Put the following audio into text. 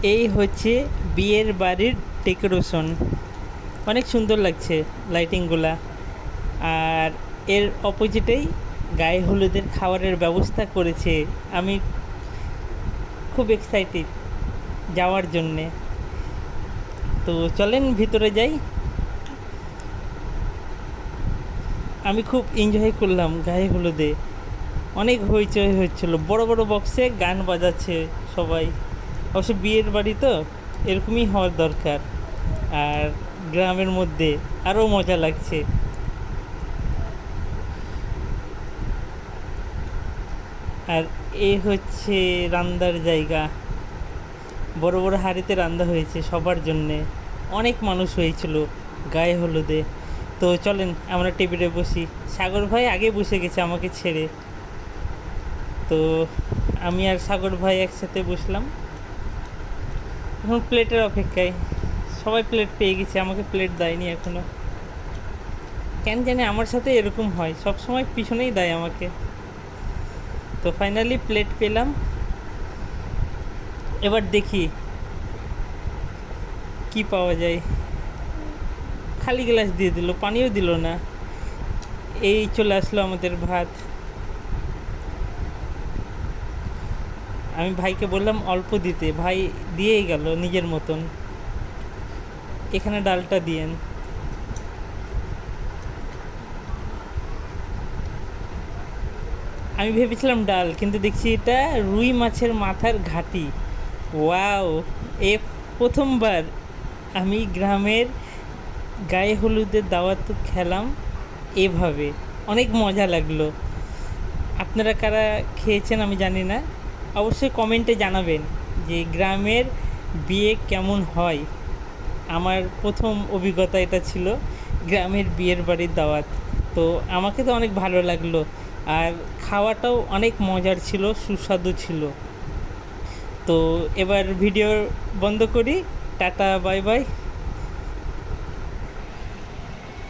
এই হচ্ছে বিয়ের বাড়ির ডেকোরেশন। অনেক সুন্দর লাগছে লাইটিংগুলা। আর এর অপোজিটেই গায়ে হলুদের খাবারের ব্যবস্থা করেছে। আমি খুব এক্সাইটেড যাওয়ার জন্যে। তো চলেন ভিতরে যাই। আমি খুব এনজয় করলাম গায়ে হলুদে। অনেক হইচই হচ্ছিল, বড় বড় বক্সে গান বাজাচ্ছে সবাই। অবশ্য বিয়ের বাড়ি তো এরকমই হওয়ার দরকার। আর গ্রামের মধ্যে আরও মজা লাগছে। আর এ হচ্ছে রান্নার জায়গা। বড় বড় হাঁড়িতে রান্না হয়েছে সবার জন্যে। অনেক মানুষ হয়েছিল গায়ে হলুদে। তো চলেন আমরা টেবিলে বসি। সাগর ভাই আগে বসে গেছে আমাকে ছেড়ে। তো আমি আর সাগর ভাই একসাথে বসলাম। এখন প্লেটের অপেক্ষায়। সবাই প্লেট পেয়ে গেছে, আমাকে প্লেট দেয়নি এখনও। কেন জানি আমার সাথে এরকম হয়, সব সময় পিছনেই দেয় আমাকে। তো ফাইনালি প্লেট পেলাম। এবার দেখি কি পাওয়া যায়। খালি গ্লাস দিয়ে দিল, পানিও দিল না। এই চলে আসলো আমাদের ভাত। আমি ভাইকে বললাম অল্প দিতে, ভাই দিয়েই গেল নিজের মতন। এখানে ডালটা দিয়েন। আমি ভেবেছিলাম ডাল, কিন্তু দেখছি এটা রুই মাছের মাথার ঘাটি। ওয়াও! এ প্রথমবার আমি গ্রামের গায়ে হলুদের দাওয়াত খেলাম এভাবে। অনেক মজা লাগলো। আপনারা কারা খেয়েছেন আমি জানি না, অবশ্যই কমেন্টে জানাবেন যে গ্রামের বিয়ে কেমন হয়। আমার প্রথম অভিজ্ঞতা এটা ছিল, গ্রামের বিয়ের বাড়ির দাওয়াত। তো আমাকে তো অনেক ভালো লাগলো। আর খাওয়াটাও অনেক মজার ছিল, সুস্বাদু ছিল। তো এবার ভিডিও বন্ধ করি। Tata, bye bye.